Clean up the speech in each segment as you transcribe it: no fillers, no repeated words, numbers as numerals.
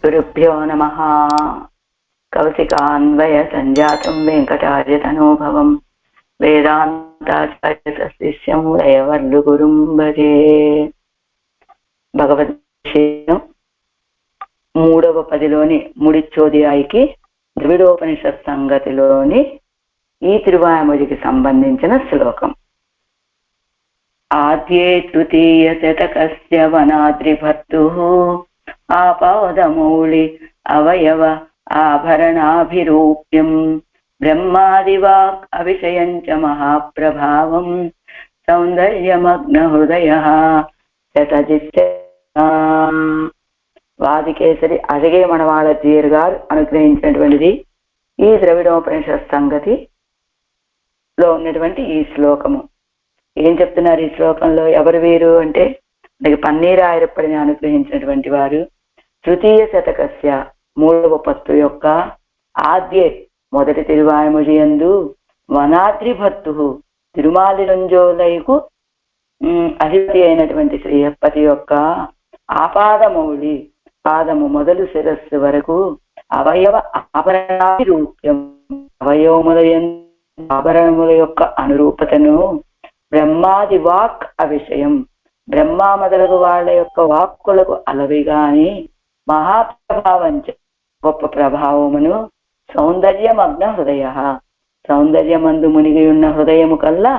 గురుభ్యో నమః. కౌశికాన్వయ సంజాతం వెంకటార్యతనోభవం వేదాంతాచార్య శిష్యం దయవల్లు గురుం భజే. భగవద్గీత 3వ పదిలోని ముడిచ్చోదియాయికి ద్రవిడోపనిషత్ సంగతిలోని ఈ తిరువాయముడికి సంబంధించిన శ్లోకం. ఆద్యే తృతీయ శతకస్య వనాద్రిభర్తుః ఆపాదమౌళి అవయవ ఆభరణాభిరూప్యం బ్రహ్మాదివాక్ అవిషయం చ మహాప్రభావం సౌందర్యమగ్న హృదయః శతజిత్. వాదికేసరి అజగే మణవాళ జీర్ గారు అనుగ్రహించినటువంటిది ఈ ద్రవిడోపనిషత్ సంగతిలో ఉన్నటువంటి ఈ శ్లోకము. ఏం చెప్తున్నారు ఈ శ్లోకంలో? ఎవరు వీరు అంటే మనకి పన్నీరాయరప్పడిని అనుగ్రహించినటువంటి వారు. తృతీయ శతకస్య 3వ పత్తు యొక్క ఆద్యే మొదటి తిరువాయముడి యందు వనాద్రి భర్తు తిరుమాలిరంజోలైకు అధిపతి అయినటువంటి శ్రీహప్పతి యొక్క ఆపాదమౌళి పాదము మొదలు శిరస్సు వరకు అవయవ ఆభరణాభిరూప్యం అవయవముల ఆభరణముల యొక్క అనురూపతను బ్రహ్మాది వాక్ అవిషయం బ్రహ్మ మొదలగు వాళ్ళ యొక్క వాక్కులకు అలవిగాని మహాప్రభావం గొప్ప ప్రభావమును సౌందర్యమగ్న హృదయ సౌందర్యమందు మునిగి ఉన్న హృదయము కల్లా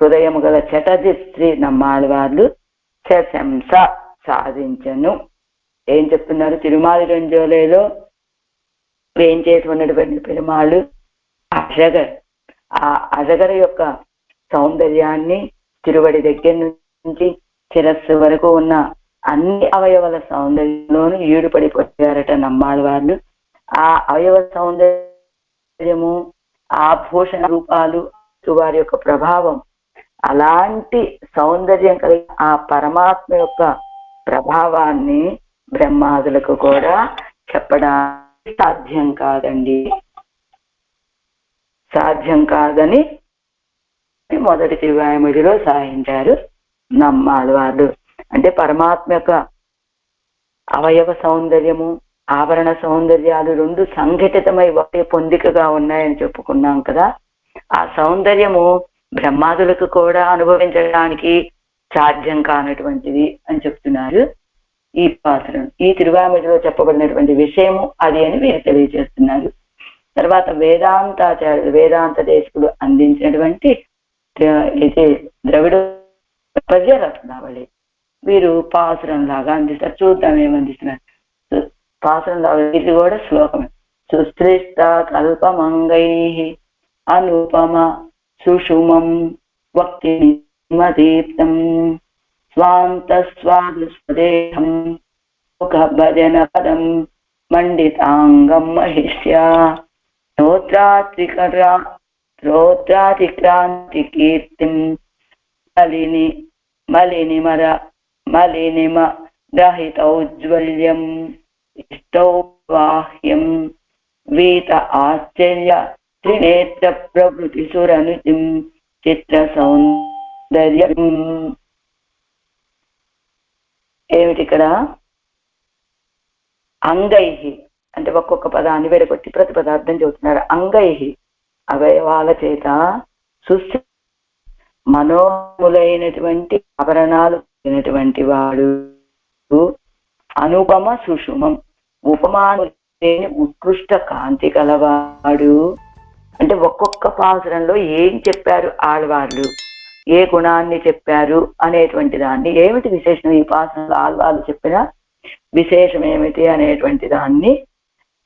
హృదయము గల చటజిత్రి నమ్మాళ్ళ వాళ్ళు శంస సాధించను. ఏం చెప్తున్నారు? తిరుమాలి రంజోలేలో ఏం చేసి ఉన్నటువంటి పెరుమాళ్ళు అజగర్. ఆ అజగర్ యొక్క సౌందర్యాన్ని తిరువడి దగ్గర నుంచి శిరస్సు వరకు ఉన్న అన్ని అవయవాల సౌందర్యంలోనూ ఈడుపడిపోయారట నమ్మాళ్ళ వాళ్ళు. ఆ అవయవ సౌందర్యము ఆభూషణ రూపాలు వారి యొక్క ప్రభావం అలాంటి సౌందర్యం కలిగి ఆ పరమాత్మ యొక్క ప్రభావాన్ని బ్రహ్మాదులకు కూడా చెప్పడానికి సాధ్యం కాదండి, సాధ్యం కాదని మొదటి తిరువాయముడిలో సాధించారు నమ్మాళ్ళ వాళ్ళు. అంటే పరమాత్మ యొక్క అవయవ సౌందర్యము ఆభరణ సౌందర్యాలు రెండు సంఘటితమై ఒకే పొందికగా ఉన్నాయని చెప్పుకున్నాం కదా. ఆ సౌందర్యము బ్రహ్మాదులకు కూడా అనుభవించడానికి సాధ్యం కానటువంటిది అని చెప్తున్నారు ఈ పాత్ర. ఈ తిరువాయముడిలో చెప్పబడినటువంటి విషయము అది అని వీరు తెలియజేస్తున్నారు. తర్వాత వేదాంత దేశకుడు అందించినటువంటి ఇది ద్రవిడ పద్యరత్నావళి వీరు పాసురం లాగా అందిస్తారు. చూద్దాం ఏమందిస్తున్నారు. పాసురం లాగా ఇది కూడా శ్లోకమే. సుశ్రేష్ట కల్పమంగై అనుపమ సుషుమం వక్తిమదీప్తం స్వాంత స్వాదు స్వదేహం ముఖ భజన పదం మండితాంగం మహిష్యా శ్రోత్రాతిక్రాంతి కీర్తిం మలినిమ రహితౌజ్వల్యం ఇష్టౌవాహ్యం వీత ఆశ్చర్య త్రినేత్ర ప్రవృతి సురనుతిం చిత్ర సౌందర్యం. ఏమిటి ఇక్కడ? అంగై అంటే ఒక్కొక్క పదాన్ని విడగొట్టి ప్రతి పదార్థం చెబుతున్నారు. అంగై అవయవాల చేత సుశ్రీ మనోములైనటువంటి ఆభరణాలు అయినటువంటి వాడు అనుపమ సుషుమం ఉపమాను లేని ఉత్కృష్ట కాంతి కలవాడు. అంటే ఒక్కొక్క పాసురంలో ఏం చెప్పారు ఆళ్వార్లు, ఏ గుణాన్ని చెప్పారు అనేటువంటి దాన్ని, ఏమిటి విశేషం ఈ పాసురంలో ఆళ్వార్లు చెప్పిన విశేషం ఏమిటి అనేటువంటి దాన్ని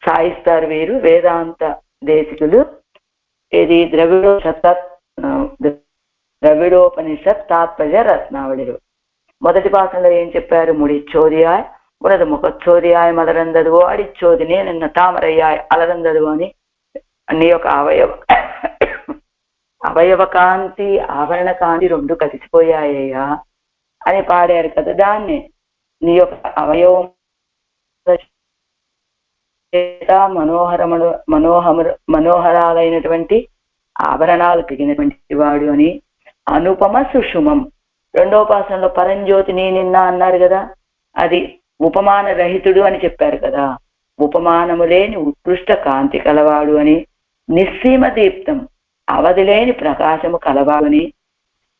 సాయిస్తారు వీరు వేదాంత దేశికులు. ఇది ద్రవిడోపనిషత్ తాత్పర్య రత్నావళిలో మొదటి పాసంలో ఏం చెప్పారు? ముడిచ్చోదియాయ్ ఉనదు ముఖచ్చోదియాయ్ మలరందదువో అడిచ్చోదినే నిన్న తామరయ్యాయ్ అలరందదు అని నీ యొక్క అవయవ కాంతి ఆభరణ కాంతి రెండు కలిసిపోయాయ్యా అని పాడారు కదా. దాన్ని నీ యొక్క అవయవం మనోహరాలైనటువంటి ఆభరణాలు తిగినటువంటి వాడు అని. అనుపమ సుషుమం రెండో పాసంలో పరంజ్యోతిని నిన్న అన్నారు కదా, అది ఉపమాన రహితుడు అని చెప్పారు కదా. ఉపమానము లేని ఉత్కృష్ట కాంతి కలవాడు అని, నిస్సీమ దీప్తం అవధిలేని ప్రకాశము కలవాడని,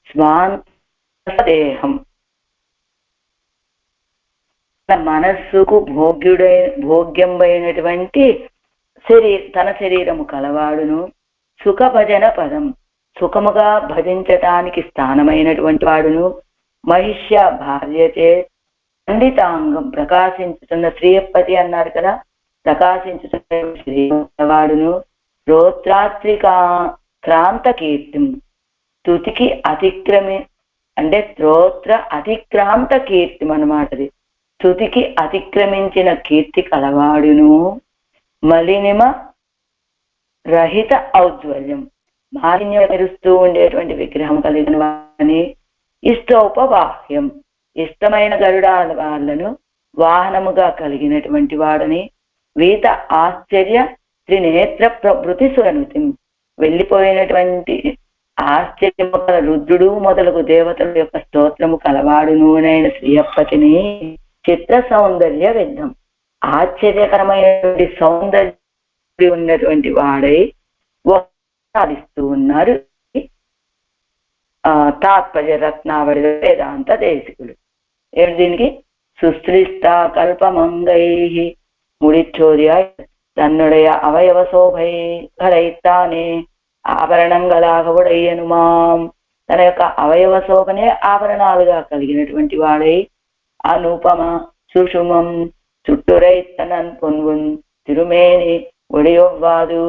స్వాంత దేహం మనస్సుకు భోగ్యంబైనటువంటి తన శరీరము కలవాడును, సుఖ భజన పదం సుఖముగా భజించటానికి స్థానమైనటువంటి వాడును, మహిష్య భార్యచే ఖండితాంగం ప్రకాశించుతున్న శ్రీయపతి అన్నారు కదా, ప్రకాశించుతున్న శ్రీవాడును, స్తోత్రాత్రికా క్రాంత కీర్తి స్తుతికి అంటే స్తోత్ర అతిక్రాంత కీర్తి అన్నమాటది. స్తుతికి అతిక్రమించిన కీర్తి కలవాడును, మలినిమ రహిత ఔజ్వల్యం మాలిన్యం మెరుస్తూ ఉండేటువంటి విగ్రహం కలిగిన వాడిని, ఇష్టోపవాహ్యం ఇష్టమైన గరుడాల వాళ్ళను వాహనముగా కలిగినటువంటి వాడని, వీత ఆశ్చర్య త్రినేత్ర ప్రభృతి సురనుతి వెళ్ళిపోయినటువంటి ఆశ్చర్యము గల రుద్రుడు మొదలగు దేవతల యొక్క స్తోత్రము కలవాడునైన శ్రీయప్పతిని చిత్ర సౌందర్య విద్ధం ఆశ్చర్యకరమైనటువంటి సౌందర్యం ఉన్నటువంటి వాడై సాధిస్తూ ఉన్నారు తాత్పర్య రత్నావళి వేదాంత దేశికులు. ఏమిటి దీనికి? సుశ్లిష్ట కల్పమంగై ముడిచోర్య తన్నుடைய అవయవ శోభై ఘరైతానే ఆభరణంగలాగవుడయ్యనుమాం తన యొక్క అవయవ శోభనే ఆభరణాలుగా కలిగినటువంటి వాడై, అనుపమ సుషుమం చుట్టురైతనన్ పొన్వున్ తిరుమేని ఒడియొవ్వాదు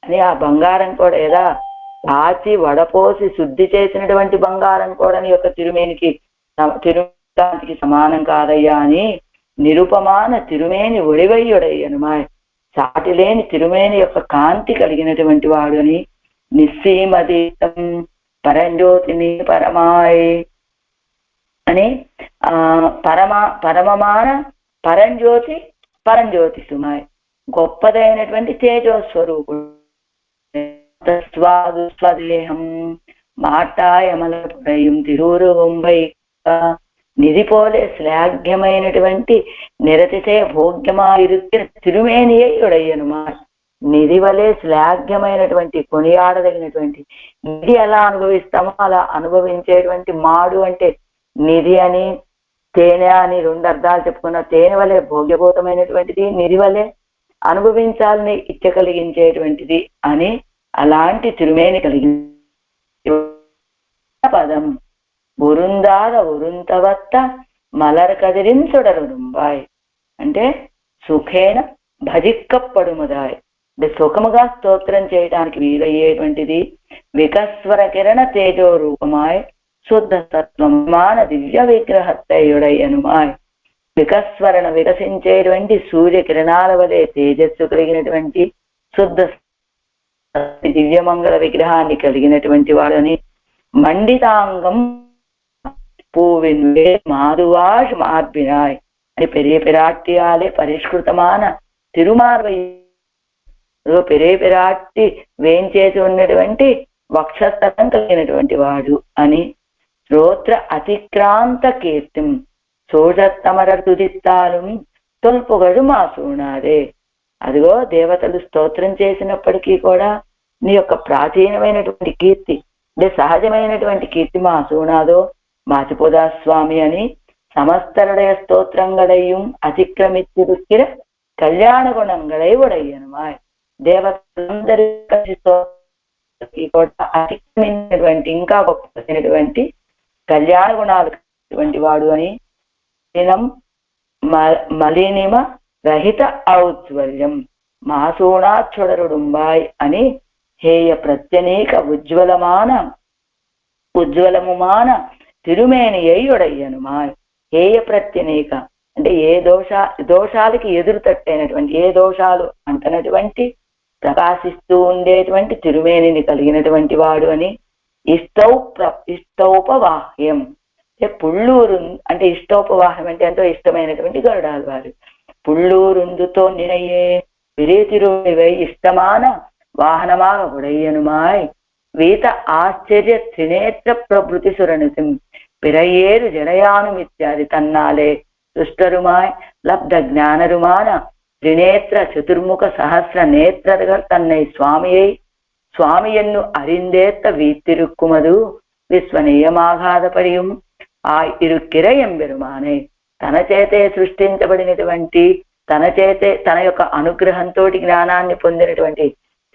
అని ఆ బంగారం కూడా ఏదా కాచి వడపోసి శుద్ధి చేసినటువంటి బంగారం కూడా నీ యొక్క తిరుమేనికి సమానం కాదయ్యా అని నిరుపమాన తిరుమేని ఒడివయ్యుడయ్యను మా సాటి లేని తిరుమేని యొక్క కాంతి కలిగినటువంటి వాడు అని, నిస్సీమదీతం పరంజ్యోతిని పరమాయ్ అని పరమమాన పరంజ్యోతి సుమాయ్ గొప్పదైనటువంటి తేజోస్వరూపుడు. స్వాదేహం మాటాయమలపురయం తిరూరువంబై నిధి పోలే శ్లాఘ్యమైనటువంటి నిరతిశయ భోగ్యమాయిరుక్కిన తిరుమేనియుడయ్యను మా నిధి వలె శ్లాఘ్యమైనటువంటి కొనియాడదగినటువంటి నిధి ఎలా అనుభవిస్తామో అలా అనుభవించేటువంటి మాడు అంటే నిధి అని, తేనె అని రెండు అర్థాలు చెప్పుకున్న తేనె వలె భోగ్యభూతమైనటువంటిది, నిధి వలె అనుభవించాలని ఇచ్చ కలిగించేటువంటిది అని అలాంటి తిరుమేని కలిగి పదం ఉరుందాద ఉరుంతవత్త మలర్ కదిరించుడరుంబాయ్ అంటే సుఖేన భజిక్కப்படுముదాయ్ అంటే సుఖముగా స్తోత్రం చేయడానికి వీలయ్యేటువంటిది, వికస్వర కిరణ తేజో రూపమాయ్ శుద్ధ తత్వమాన దివ్య విగ్రహత్తయుడయ్యనుమాయ్ వికస్వరణ వికసించేటువంటి సూర్య కిరణాల వలె తేజస్సు కలిగినటువంటి శుద్ధ దివ్యమంగళ విగ్రహాన్ని కలిగినటువంటి వాడని, మండితాంగం பூவின்வே மாதுவாஷ் மார்பினாய் అని పెరియ పిరాట్టియాలే పరిష్కృతమాన తిరుమార్వై పెరియ పిరాట్టి వేంచేసి ఉన్నటువంటి వక్షస్థలం కలిగినటువంటి వాడు అని, స్తోత్ర అతిక్రాంత కీర్తిం సోజత్తమర తుదిత్తాலும் తొల్పుగడు మాసూనాదే. అదిగో దేవతలు స్తోత్రం చేసినప్పటికీ కూడా నీ యొక్క ప్రాచీనమైనటువంటి కీర్తి అంటే సహజమైనటువంటి కీర్తి మాసూనాదో మాచిపోదా స్వామి అని సమస్తరుடைய స్తోత్రంగளையும் అతిక్రమించిరుక్కిర కళ్యాణ గుణంగళై ఉడయ్యనుమాయ్ దేవతలందరి కూడా అతిక్రమించినటువంటి ఇంకా గొప్పైనటువంటి కళ్యాణ గుణాలు వాడు అని, మలినిమ రహిత ఔజ్వల్యం మాసూణాక్షుడరుడుంబాయ్ అని హేయ ప్రత్యనేక ఉజ్వలముమాన తిరుమేని అయ్యుడయ్యనుమాయ్. హేయ ప్రత్యనేక అంటే ఏ దోషాలకి ఎదురు తట్టైనటువంటి ఏ దోషాలు అంటనటువంటి ప్రకాశిస్తూ ఉండేటువంటి తిరుమేనిని కలిగినటువంటి వాడు అని, ఇష్టౌపవాహ్యం అంటే పుళ్ళూరు అంటే ఇష్టోపవాహ్యం అంటే ఎంతో ఇష్టమైనటువంటి గరుడాలు వారు. పుళ్ళూరుందుతో నినయే విరీతిరువై ఇష్టమాన వాహనమాగ ఉడయ్యనుమాయ్ వీత ఆశ్చర్య త్రినేత్ర ప్రభృతి సురనుతిం பிறையேறு ஜடையானும் இத்தியாதி தன்னாலே துஷ்டருமாய் லப்த ஞானருமான ത്രിനേത്ര ചതുർമുഖ സഹസ്ര നേത്രകൾ തന്നൈ സ്വാമിയെന്നു അറിന്തേത്ത വീത്തിరుక్కుమదు విశ్వనీయమాఘాతపడియం ఆ ఇరుక్కిర ఎంబెరుమానే. తన చేతే సృష్టించబడినటువంటి, తన చేతే తన యొక్క అనుగ్రహంతో జ్ఞానాన్ని పొందినటువంటి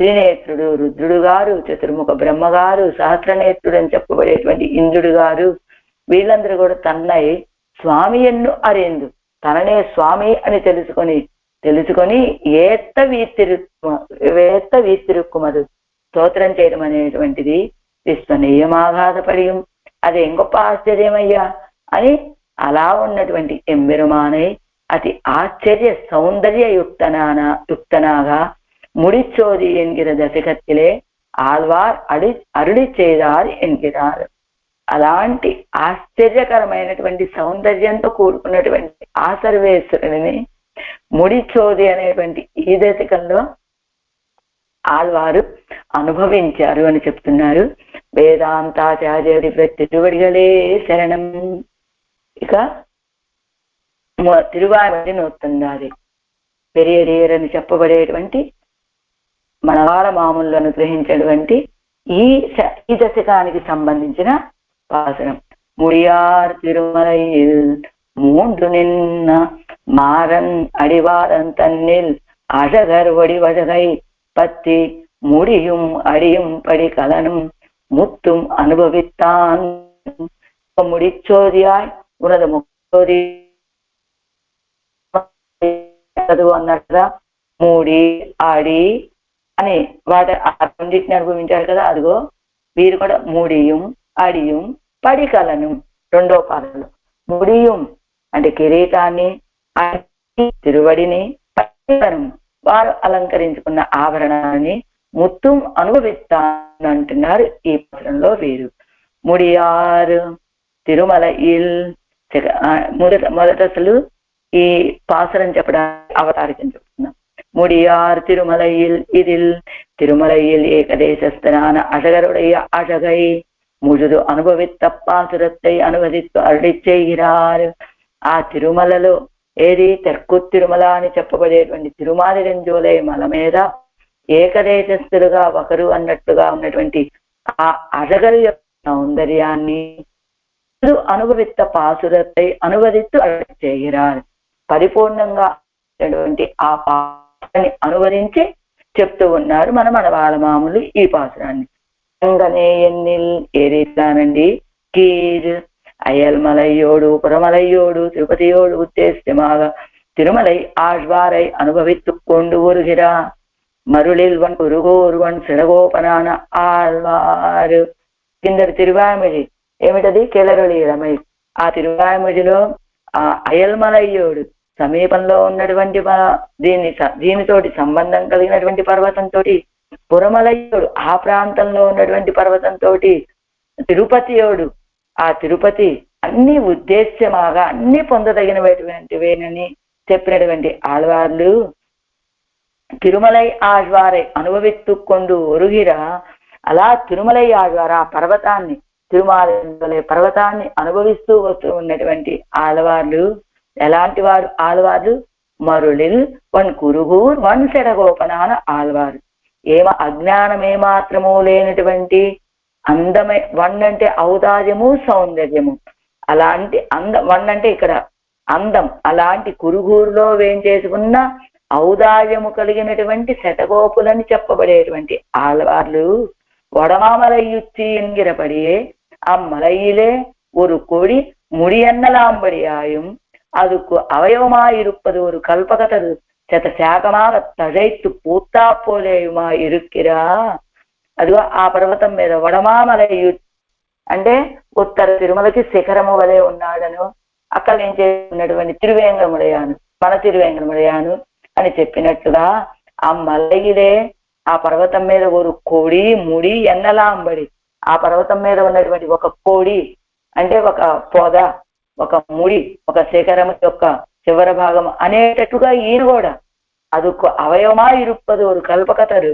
త్రినేత్రుడు రుద్రుడు గారు, చతుర్ముఖ బ్రహ్మగారు, సహస్రనేత్రుడు అని చెప్పబడేటువంటి ఇంద్రుడు గారు, వీళ్ళందరూ కూడా తన్నై స్వామియన్ను అరేందు, తననే స్వామి అని తెలుసుకొని ఏత్త వీతిరుక్కుమదు స్తోత్రం చేయడం అనేటువంటిది విశ్వనీయమాఘాతపడియం, అదేం గొప్ప ఆశ్చర్యమయ్యా అని అలా ఉన్నటువంటి ఎంబెరుమానై అతి ఆశ్చర్య సౌందర్య యుక్తనాగా முடிச்சோதி என்கிற దశకత్తిలే ఆళ్వార్ అరుడి చేదారు ఎన్గిరారు. అలాంటి ఆశ్చర్యకరమైనటువంటి సౌందర్యంతో కూడుకున్నటువంటి ఆ సర్వేశ్వరుని முடிச்சోది అనేటువంటి ఈ దశకంలో ఆళ్వారు అనుభవించారు అని చెప్తున్నారు. వేదాంతాచార్యుడి తిరువడిగలే శరణం. ఇక తిరువాయి నూత్తందాది పెరియడియర్ అని చెప్పబడేటువంటి మనవాళ మామూలు అనుగ్రహించేటువంటి ఈ దశకానికి సంబంధించిన పాసనం. ముడియార్ తిరుమలైల్ మూండు నిన్న మారన్ అడివారన్ తన్నిల్ అழகர் వడివడగై பத்தி முடியும் அடியும் படி கலனும் முத்தும் அனுபவித்தான். முடிச்சோதியாய் உனது ముక్కోది అన్నట్టుగా మూడి ఆడి అని వాటి రెండింటిని అనుభవించారు కదా. అదిగో వీరు కూడా మూడియం అడియం పడికలను రెండో పాదంలో ముడియం అంటే కిరీటాన్ని, తిరువడిని, పడికలను వారు అలంకరించుకున్న ఆభరణాన్ని ముత్తుం అనుభవిస్తాను అంటున్నారు ఈ పాత్రంలో వీరు. ముడియారు తిరుమలయిల్ మొదట అసలు ఈ పాసరం చెప్పడానికి అవతారికం చెప్తున్నాం. முடியார் திருமலையில் இதில் திருமலையில் ஏகதேசஸ்தனான அழகருடைய அழகை முழுது అనుభవిத்த పాసురத்தை అనువదిస్తూ అరుడి చేయిరారు. ఆ తిరుమలలో ఏది తెర్కు తిరుమల అని చెప్పబడేటువంటి తిరుమాలి రెంజోలే మల మీద ఏకదేశస్థులుగా ఒకరు అన్నట్టుగా ఉన్నటువంటి ఆ అழగరు యొక్క సౌందర్యాన్ని అనుభవిత పాసురத்தை అనువదిస్తూ అరుడి చేయిరారు. పరిపూర్ణంగా ఆ పాసురాన్ని అనువదించి చెప్తూ ఉన్నారు మన మనవాళ మామూలు ఈ పాసురాన్ని. எண்ணில் ஏறித்தானண்டி கீர் அயல்மலையோடு புறமலையோடு திருப்பதியோடு உத்தேசமாக திருமலை ஆழ்வாரை அனுபவித்துக் கொண்டு வருகிறார். மருளில் ஒருவன் சிறகோபனான ఆళ్వారు. కిందటి తిరువాయిమొഴి ఏమిటది? కేలరొళి రమై. ఆ తిరువాయిమొഴിలో ఆ అయల్మలయ్యోడు సమీపంలో ఉన్నటువంటి దీనితోటి సంబంధం కలిగినటువంటి పర్వతంతో, పురమలయ్యోడు ఆ ప్రాంతంలో ఉన్నటువంటి పర్వతంతో, తిరుపతియోడు ఆ తిరుపతి అన్ని ఉద్దేశ్యమాగా అన్ని పొందదగినటువంటివేనని చెప్పినటువంటి ఆళ్వార్లు తిరుమలై ఆళ్వారై అనుభవిత్తుకొండు ఒరుగిరా. అలా తిరుమలై ఆళ్వారు ఆ పర్వతాన్ని, తిరుమల పర్వతాన్ని అనుభవిస్తూ వస్తూ ఉన్నటువంటి ఆళ్వార్లు ఎలాంటి వారు? ఆళ్వార్లు మరుళిల్ వన్ కురుగూర్ వన్ సెడగోపనాన ఆళ్వారు. అజ్ఞానమేమాత్రము లేనటువంటి అందమే వన్ అంటే ఔదార్యము సౌందర్యము, అలాంటి వన్ అంటే ఇక్కడ అందం, అలాంటి కురుగూరులో వేంచేసుకున్న ఔదార్యము కలిగినటువంటి శతగోపులని చెప్పబడేటువంటి ఆళ్వార్లు వడమామలయుచ్చి ఎన్గిరపడియే அம்மலையிலே ஒரு கொடி முடியன்னலாம்படியாயும் அதுக்கு அவயவமாயிருப்பது ஒரு கல்பகதரு சத శాఖமாக తజైత్తు పూతా పోలేయుమా ఇరుక్కిరా. అదిగో ఆ పర్వతం మీద వడమామలయు అంటే ఉత్తర తిరుమలకి శిఖరము వలె ఉన్నాడను, అక్కడ ఏం చేసినటువంటి తిరువేంగముడయాను, మన తిరువేంగముడయాను అని చెప్పినట్టుగా ఆ మలయిలే ఆ పర్వతం మీద ఒక కోడి ముడి ఎన్నలాంబడి, ఆ పర్వతం మీద ఉన్నటువంటి ఒక కోడి అంటే ఒక పొద, ఒక ముడి, ఒక శిఖరం యొక్క చివర భాగం అనేటట్టుగా ఈయన కూడా అదుకు అవయవమా ఇరుప్పదు ఒక కల్పకతరు.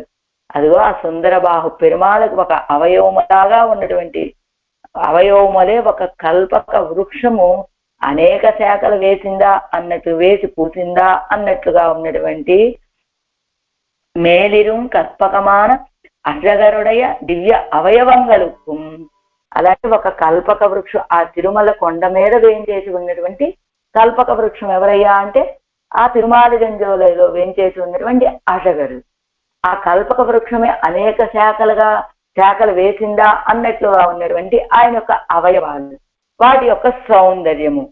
అదిగో ఆ సుందర బాహు పెరుమాళకు ఒక అవయవములాగా ఉన్నటువంటి అవయవములే ఒక కల్పక వృక్షము అనేక శాఖలు వేసిందా అన్నట్టు, వేసి పూసిందా అన్నట్లుగా ఉన్నటువంటి మేలిరుం కల్పకమాన అజగరుడయ దివ్య అవయవంగలుக்கும். అలాంటి ఒక కల్పక వృక్షం ఆ తిరుమల కొండ మీద వేయించేసి ఉన్నటువంటి కల్పక వృక్షం ఎవరయ్యా అంటే ఆ తిరుమాలి గంజోలలో వేయించేసి ఉన్నటువంటి అజగరు. ఆ కల్పక వృక్షమే అనేక శాఖలు వేసిందా అన్నట్లుగా ఉన్నటువంటి ఆయన యొక్క అవయవాలు, వాటి యొక్క సౌందర్యము.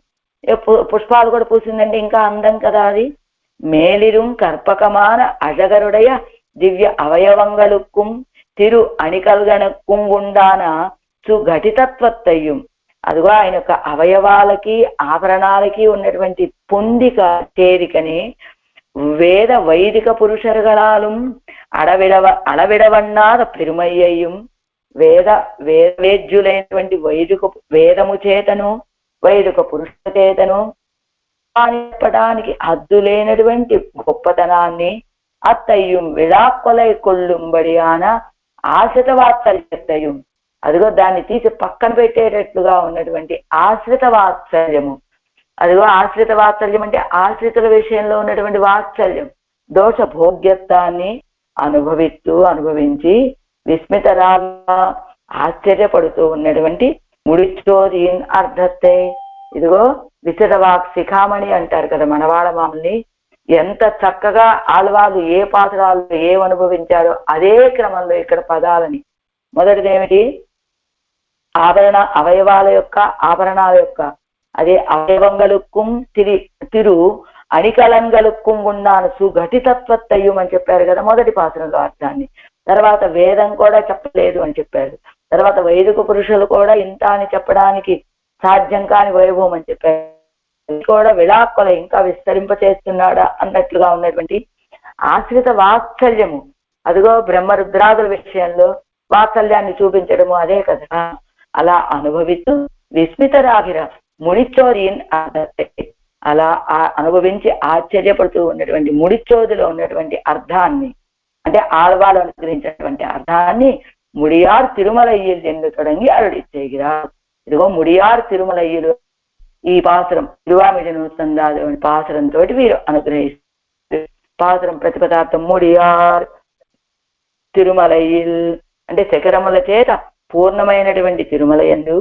పుష్పాలు కూడా పూసిందంటే ఇంకా అందం కదా అది. మేలిరుం కర్పకమాన అజగరుడయ దివ్య అవయవంగలుக்கும் తిరు అణికల్గనక్కుం ఉండాన సుఘటితత్వత్తయ్యం. అదిగో ఆయన యొక్క అవయవాలకి ఆభరణాలకి ఉన్నటువంటి పొందిక చేరికని వేద వైదిక పురుషరుగళాலும் అడవిడవన్నాద పెరుమయ్యయ్యం. వేద్యులైనటువంటి వేదము చేతను వైదిక పురుష చేతను చెప్పడానికి హద్దులేనటువంటి గొప్పతనాన్ని అత్తయ్యం విడాకొలై కొల్లుంబడియాన ఆశ్రిత వాత్సల్యత్తయ్యం. అదిగో దాన్ని తీసి పక్కన పెట్టేటట్లుగా ఉన్నటువంటి ఆశ్రిత వాత్సల్యము. అదిగో ఆశ్రిత వాత్సల్యం అంటే ఆశ్రితుల విషయంలో ఉన్నటువంటి వాత్సల్యం, దోష భోగ్యత్వాన్ని అనుభవించి విస్మితరాగా ఆశ్చర్యపడుతూ ఉన్నటువంటి ముడిచోదీన్ అర్థతే. ఇదిగో విశదవాక్ శిఖామణి అంటారు కదా మనవాళ్ళ మామల్ని. ఎంత చక్కగా ఆళ్వాళ్ళు ఏ పాత్రాలు ఏమనుభవించారో అదే క్రమంలో ఇక్కడ పదాలని. మొదటిదేమిటి? అవయవాల యొక్క ఆభరణాల యొక్క అదే అవయవంగలుక్కుం తిరు అణికలంగలుక్కుం ఉన్నాను సుఘటితత్వత్తయ్యం అని చెప్పారు కదా మొదటి పాత్రలో అర్థాన్ని. తర్వాత వేదం కూడా చెప్పలేదు అని చెప్పారు. తర్వాత వైదిక పురుషులు కూడా ఇంత అని చెప్పడానికి సాధ్యం కాని వైభవం అని చెప్పారు. కూడా విడాకుల ఇంకా విస్తరింప చేస్తున్నాడా అన్నట్లుగా ఉన్నటువంటి ఆశ్రిత వాత్సల్యము. అదిగో బ్రహ్మరుద్రాదుల విషయంలో వాత్సల్యాన్ని చూపించడము అదే కదా. అలా అనుభవిస్తూ విస్మితరాగిర ముడిచోదీన్ అలా అనుభవించి ఆశ్చర్యపడుతూ ఉన్నటువంటి ముడిచోదిలో ఉన్నటువంటి అర్థాన్ని, అంటే ఆళ్వాళ్ళు అనుగ్రహించినటువంటి అర్థాన్ని ముడియార్ తిరుమలయ్యలు ಎಂದು తొడంగి అరుడి செய்கிறார். ఇదిగో ముడియార్ తిరుమలయ్యలు ఈ పాసురం తిరువామిడిను సందాదు పాసురంతో వీరు అనుగ్రహిస్తారు. పాసురం ప్రతిపదార్థం ముడియార్ తిరుమలయ్యల్ అంటే శిఖరముల చేత పూర్ణమైనటువంటి తిరుమల యందు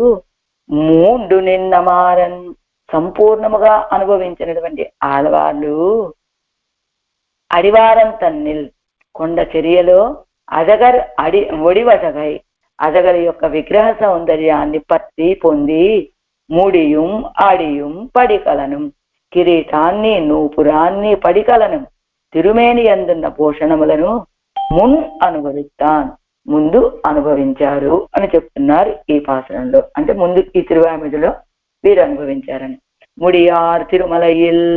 మూండు నిన్నమారన్ సంపూర్ణముగా అనుభవించినటువంటి ఆళ్వాళ్ళు అడివారం తన్నిల్ కొండ చర్యలో అజగర్ ఒడివజగై అజగర్ యొక్క విగ్రహ సౌందర్యాన్ని పత్తి పొంది ముడియుం అడియుం పడికలను కిరీటాన్ని నూపురాన్ని పడికలను తిరుమేని అందున్న భూషణములను ముందు అనుభవించారు అని చెప్తున్నారు ఈ పాసనంలో. అంటే ముందు ఈ తిరువామిడిలో వీరు అనుభవించారని. ముడియార్ తిరుమలయిల్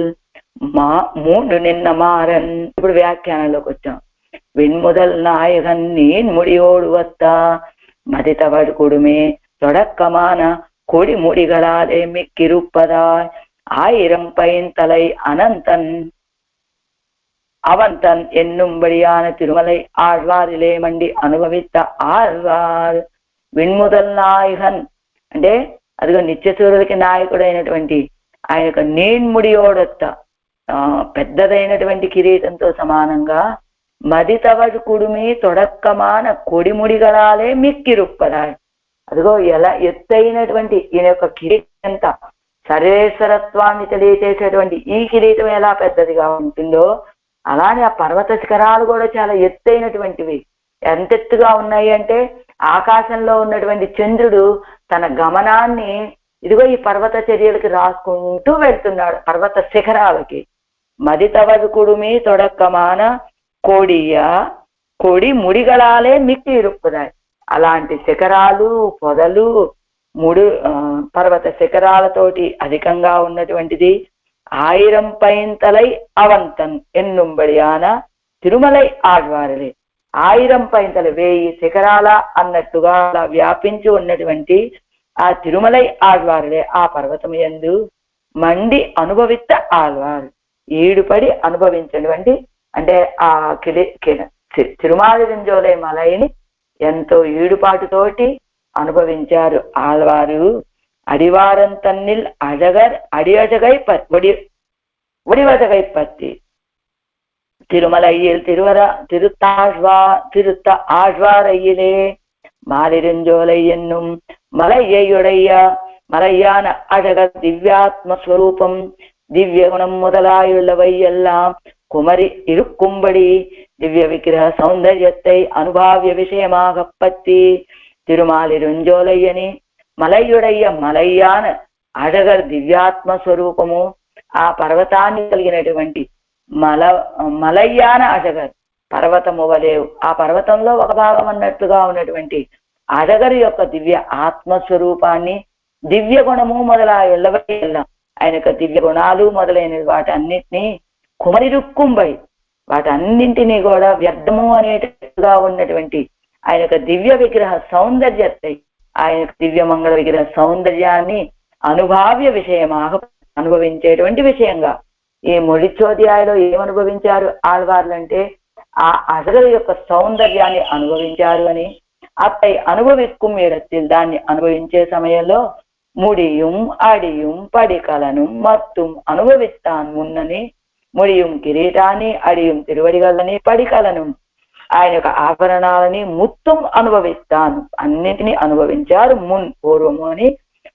మూడు నిన్న మారన్. ఇప్పుడు వ్యాఖ్యానంలోకి వచ్చాం. వెన్ముదల్ నాయకన్ నీన్ ముడియోడు వత్తా మదితవడు కొడుమే தொடக்கமான கொடி முடிகளாலே மிக்கிருப்பதாய் ஆயிரம் பைந்தலை அனந்தன் அவன்தன் என்னும்படியான திருமலை ఆళ్వారిలే మండి అనుభవిత ఆళ్వార్. విన్ముదల్ నాయకన్ అంటే అదిగో నిత్యసూరులకి నాయకుడైనటువంటి ఆయన యొక్క నీన్ముడియోడొత్త పెద్దదైనటువంటి కిరీటంతో సమానంగా మదితవడు కుడుమి తొడక్కమాన కొడిముడిగలాలే మిక్కిరుప్పదాయ్. అదిగో ఎలా ఎత్తైనటువంటి ఈయన యొక్క కిరీటంత సర్వేశ్వరత్వాన్ని తెలియచేసేటువంటి ఈ కిరీటం ఎలా పెద్దదిగా ఉంటుందో అలానే ఆ పర్వత శిఖరాలు కూడా చాలా ఎత్తైనటువంటివి. ఎంత ఎత్తుగా ఉన్నాయి అంటే ఆకాశంలో ఉన్నటువంటి చంద్రుడు తన గమనాన్ని ఇదిగో ఈ పర్వత చర్యలకి రాసుకుంటూ వెళ్తున్నాడు పర్వత శిఖరాలకి. మదితవడు కుడుమి తొడక్కమాన కొడి ముడిగలాలే మిక్కి ఇరుక్కుదాయి. అలాంటి శిఖరాలు పొదలు పర్వత శిఖరాలతోటి అధికంగా ఉన్నటువంటిది. ఆయిరం పైంతలై అవంతన్ ఎన్నుంబడియాన తిరుమలై ఆళ్వారులే. ఆయిరం పైంతలు 1000 శిఖరాల అన్నట్టుగా అలా వ్యాపించి ఉన్నటువంటి ఆ తిరుమలై ఆళ్వారులే ఆ పర్వతం యందు మండి అనుభవిత ఆళ్వారు ఈడుపడి అనుభవించినటువంటి అంటే ఆ తిరుమాలిగంజోలై మలైని ఎంతో ఈడుపాటుతోటి అనుభవించారు ఆళ్వారు. அடிவாரன் தன்னில் அழகர் அடியழகை வடிவழகை பற்றி திருமலையில் திருத்த ஆழ்வாரையிலே மாலிருஞ்சோலை என்னும் மலையையுடைய மலையான அழகர் திவ்யாத்மஸ்வரூபம் திவ்ய குணம் முதலாயுள்ளவை எல்லாம் குமரி இருக்கும்படி திவ்ய விக்கிரக சௌந்தர்யத்தை அனுபாவிய விஷயமாக பற்றி తిరుమాలిరుంజోలయ్యని మలయుడయ్య మలయ్యాన అழగర్ దివ్యాత్మ స్వరూపము ఆ పర్వతాన్ని కలిగినటువంటి మలయ్యాన అழగర్ పర్వతము వలేవు ఆ పర్వతంలో ఒక భాగం అన్నట్టుగా ఉన్నటువంటి అழగర్ యొక్క దివ్య ఆత్మస్వరూపాన్ని దివ్య గుణము మొదలైన ఆయన యొక్క దివ్య గుణాలు మొదలైన వాటన్నిటినీ కుమరిరుక్కుంబై వాటన్నింటినీ కూడా వ్యర్థము అనేటట్టుగా ఉన్నటువంటి ఆయన యొక్క దివ్య విగ్రహ సౌందర్యத்தை ఆయన దివ్య మంగళ విగ్రహ సౌందర్యాన్ని అనుభావ్య విషయமாக అనుభవించేటువంటి విషయంగా ఈ మొడిచోధ్యాయలో ఏమనుభవించారు ఆళ్వార్లు అంటే ఆ అజగర్ యొక్క సౌందర్యాన్ని అనుభవించారు అని అప్పై అనుభవిక్కుం இடத்தில் దాన్ని అనుభవించే సమయంలో ముడిயும் అడిயும் పడికలను మత్తుం అనుభవిస్తాను మున్నని ముడిயும் కిరీటాన్ని అడిயும் తిరువడిగలని పడికలను ఆయన యొక్క ఆభరణాలని ముత్తం అనుభవిస్తాను అన్నింటినీ అనుభవించారు పూర్వము అని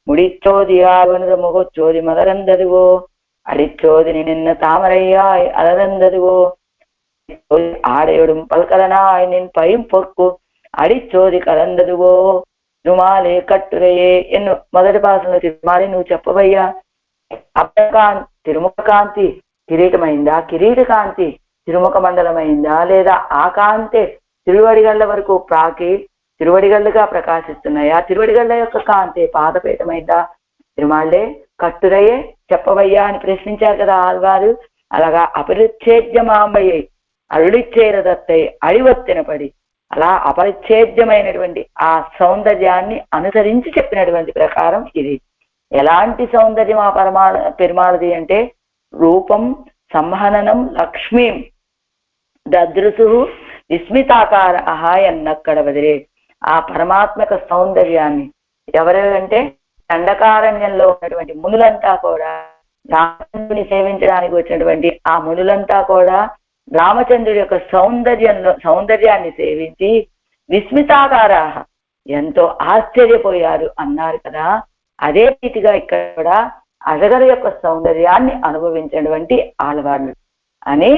முடிச்சோதியாவனது முகச்சோதி மலர்ந்ததுவோ அடிச்சோதி நின்ன தாமரையாய் அலர்ந்ததுவோ ஆடையோடும் பல்கலனாய் நின் பையும் பொற்கு అడిచోది కలందదువో తిరుమాలే కట్టురయే ఎన్ను మొదటి భాషలో తిరుమాలి నువ్వు చెప్పవయ్యా తిరుముఖ కాంతి కిరీటమైందా కిరీట కాంతి తిరుముఖ మండలమైందా లేదా ఆ కాంతే తిరువడిగళ్ళ వరకు ప్రాకి తిరువడిగళ్ళుగా ప్రకాశిస్తున్నాయా తిరువడిగళ్ళ యొక్క కాంతే పాదపీఠమైందా తిరుమాలే కట్టురయే చెప్పవయ్యా అని ప్రశ్నించారు కదా ఆళ్వారు అలాగా అపరిచ్ఛేద్యమాంబయ్యై అరుడిచ్చేరదత్తై అడివత్తినపడి అలా అపరిచ్ఛేద్యమైనటువంటి ఆ సౌందర్యాన్ని అనుసరించి చెప్పినటువంటి ప్రకారం ఇది ఎలాంటి సౌందర్యం ఆ పెరుమాళది అంటే రూపం సంహననం లక్ష్మీం దదృశు విస్మితాకార అహాయన్నక్కడ వదిలే ఆ పరమాత్మక సౌందర్యాన్ని ఎవరంటే దండకారణ్యంలో ఉన్నటువంటి మునులంతా కూడా రామచంద్రుని సేవించడానికి వచ్చినటువంటి ఆ మునులంతా కూడా రామచంద్రుడి యొక్క సౌందర్యాన్ని సేవించి విస్మితాకార ఎంతో ఆశ్చర్యపోయారు అన్నారు కదా అదే రీతిగా ఇక్కడ అజగర్ యొక్క సౌందర్యాన్ని అనుభవించినటువంటి ఆళ్వార్లు అని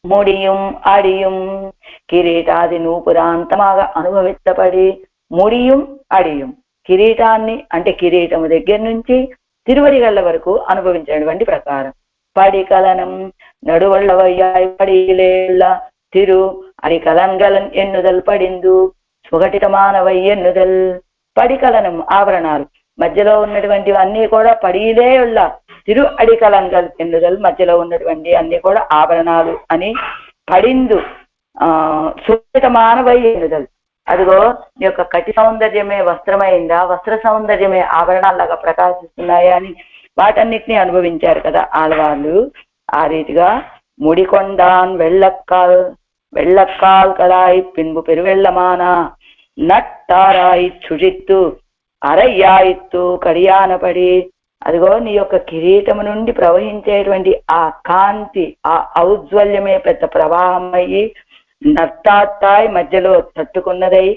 ముడియం అడియం కిరీటాది నూపురాంతమాగా అనుభవించబడి ముడియం అడియం కిరీటాన్ని అంటే కిరీటము దగ్గర నుంచి తిరువడిగళ్ళ వరకు అనుభవించినటువంటి ప్రకారం படிகலனம் நடுவள்ளவையாய் படியிலேள்ள திரு அரிகலன்கலன் ఎన్నుదల్ పడిందు సుఘటితమానవై ఎన్నుదల్ పడికలనం ఆభరణాలు మధ్యలో ఉన్నటువంటి అన్ని కూడా పడియిలే ఉள்ள తిరు అడికలంగల్ ఎన్నుదల్ మధ్యలో ఉన్నటువంటి అన్ని కూడా ఆభరణాలు అని పడిందు సుఘటితమానవై ఎన్నుదల్ అదిగో నీ యొక్క కటి సౌందర్యమే వస్త్రమైందా వస్త్ర సౌందర్యమే ఆభరణాల్లాగా ప్రకాశిస్తున్నాయా అని వాటన్నిటిని అనుభవించారు కదా ఆళ్వార్లు ఆ రీతిగా ముడికొండాన్ வெள்ளக்கால் களாய் பின்பு பெருவெள்ளமான నట్టారాయి చుజిత్తు అరయ్యాయిత్తు కడియానపడి అదిగో నీ యొక్క కిరీటము నుండి ప్రవహించేటువంటి ఆ కాంతి ఆ ఔజ్వల్యమే పెద్ద ప్రవాహం అయ్యి నట్టాటాయి మధ్యలో తట్టుకున్నదై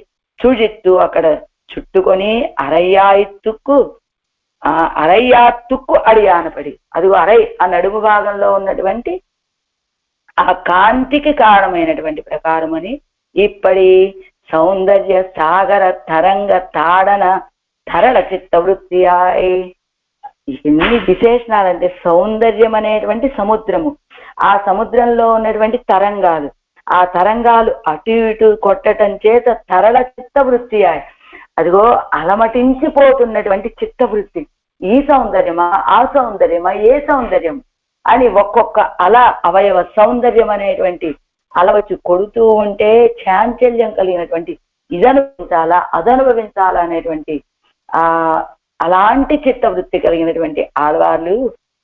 చుజిత్తు అక్కడ చుట్టుకొని అరయ్యాయిత్తుకు అరయ్యాత్తుకు అడియానపడి అదిగో అరై ఆ నడుము భాగంలో ఉన్నటువంటి ఆ కాంతికి కారణమైనటువంటి ప్రకారం అని ఇప్పటి సౌందర్య సాగర తరంగ తాడన తరళ చిత్తవృత్తి ఎన్ని విశేషణాలంటే సౌందర్యం అనేటువంటి సముద్రము ఆ సముద్రంలో ఉన్నటువంటి తరంగాలు ఆ తరంగాలు అటు ఇటు కొట్టడం చేత తరళ చిత్తవృత్తి అదిగో అలమటించిపోతున్నటువంటి చిత్తవృత్తి ఈ సౌందర్యమా ఆ సౌందర్యమా ఏ సౌందర్యం అని ఒక్కొక్క అవయవ సౌందర్యం అనేటువంటి అలవచ్చి కొడుతూ ఉంటే చాంచల్యం కలిగినటువంటి ఇదనుభవించాలా అదనుభవించాలా అనేటువంటి అలాంటి చిత్తవృత్తి కలిగినటువంటి ఆళ్వార్లు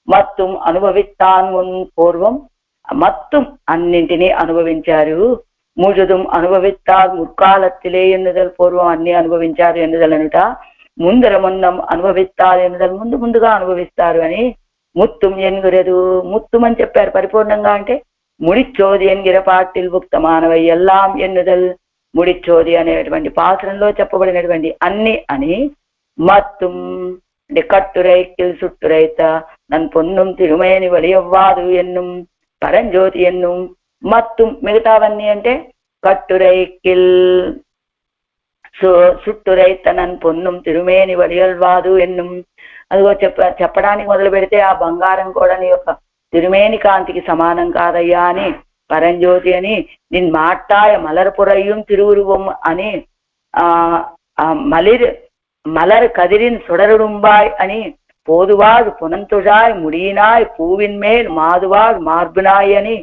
మత్తుం అనుభవిస్తాన్ పూర్వం మత్తుం అన్నింటినీ అనుభవించారు ముజుదుం అనుభవిస్తారు ముక్కాలత్తిలే ఎన్నుదలు పూర్వం అన్ని అనుభవించారు ఎన్నుదలనుట ముందర మున్నం అనుభవిస్తారు ఎన్నుదలు ముందుగా అనుభవిస్తారు అని ముత్తుం ఎన్గురెదు ముత్తుం అని చెప్పారు పరిపూర్ణంగా అంటే ముడిచ్చోది ఎన్గిర పాటిల్ భుక్త మానవ ఎల్లాం ఎన్నుదల్ ముడిచ్చోది అనేటువంటి పాత్రంలో చెప్పబడినటువంటి అన్ని అని మత్తుం అంటే కట్టురైకిల్ సుట్టురైత నన్ను పొన్నుం తిరుమేని వలియవ్వాదు ఎన్నుం పరంజ్యోతి ఎన్నుం మత్తుం మిగతావన్నీ అంటే కట్టురైకిల్ సుట్టురైత నన్ను పొన్నుం తిరుమేని వలియల్వాదు ఎన్నుం అదిగో చెప్పడానికి మొదలు పెడితే ఆ బంగారం కూడా నీ యొక్క తిరుమేని కాంతికి సమానం కాదయ్యా అని పరంజ్యోతి అని నిన్ మాట్టాయ మలర్పురయ్యం తిరువురువం అని మలర్ కదిరిన్ సుడరుడుంబాయ్ అని పోదువాడు పునంతుజాయ్ ముడినాయ్ పూవిన్మేల్ మాదువాడు మార్బునాయ్ అని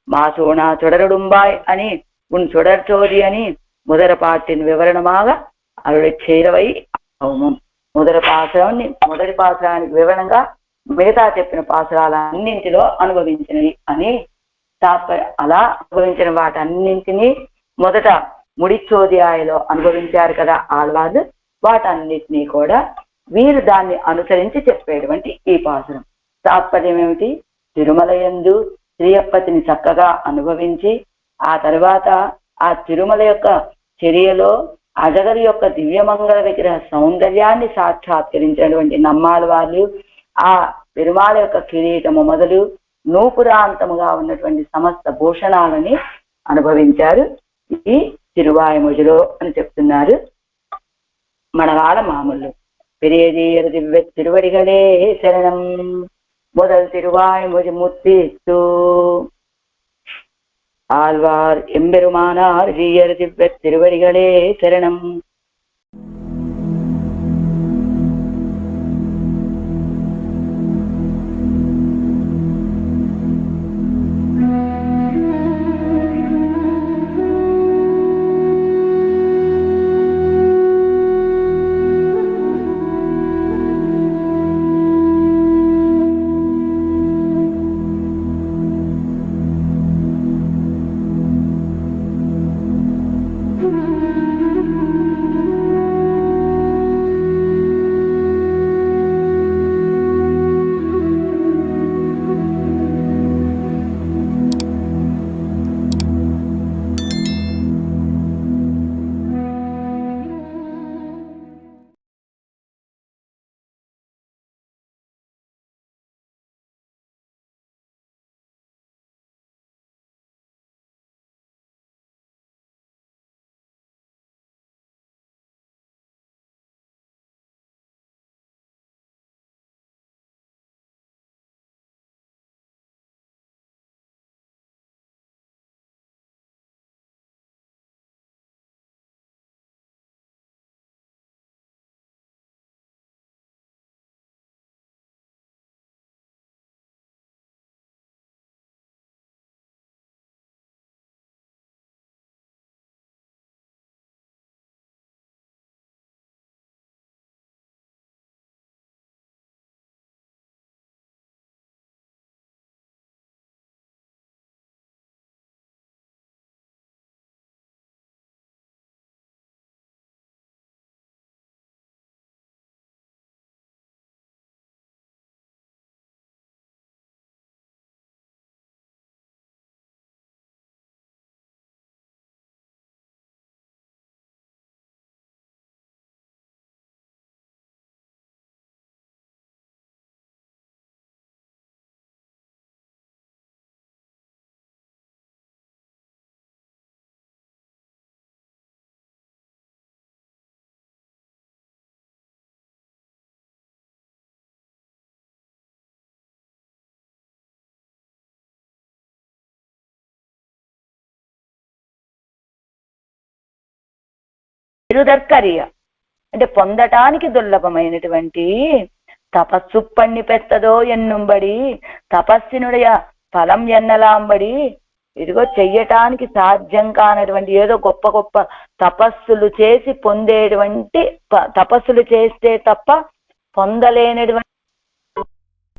మాసోనా சுடருடும்பாய் అని உன் சுடர்ச்சோதி అని முதல் பாட்டின் వివరణమాగా అరుడి చేరవై అవమం మొదటి పాసరానికి వివరణంగా మిగతా చెప్పిన పాసరాలన్నింటిలో అనుభవించినవి అని అలా అనుభవించిన వాటన్నింటినీ మొదట ముడిచ్చోదియాయలో అనుభవించారు కదా ఆళ్వాళ్ళు వాటన్నిటినీ కూడా వీరు దాన్ని అనుసరించి చెప్పేటువంటి ఈ పాసురం తాత్పర్యం ఏమిటి తిరుమలయందు శ్రీయప్పతిని చక్కగా అనుభవించి ఆ తర్వాత ఆ తిరుమల యొక్క చర్యలో అజగరి యొక్క దివ్యమంగళ విగ్రహ సౌందర్యాన్ని సాక్షాత్కరించినటువంటి నమ్మాళ్ళ వాళ్ళు ఆ పెరుమాళ యొక్క కిరీటము మొదలు నూపురాంతముగా ఉన్నటువంటి సమస్త భూషణాలని అనుభవించారు ఈ తిరువాయముజులో అని చెప్తున్నారు మనవాళ్ళ మామూలు పెరియదీయర్ దివ్య తిరువడిగలే శరణం முதல் திருவாய்மொழி முத்தித்து ஆழ்வார் எம்பெருமானார் ஜீயர் திவ்ய திருவடிகளே சரணம். తిరుదర్కరియ అంటే పొందటానికి దుర్లభమైనటువంటి తపస్సు పన్ని పెత్తదో ఎన్నుంబడి తపస్సినుடைய ఫలం ఎన్నలాంబడి ఇదిగో చెయ్యటానికి సాధ్యం కానటువంటి ఏదో గొప్ప గొప్ప తపస్సులు చేసి పొందేటువంటి తపస్సులు చేస్తే తప్ప పొందలేనటువంటి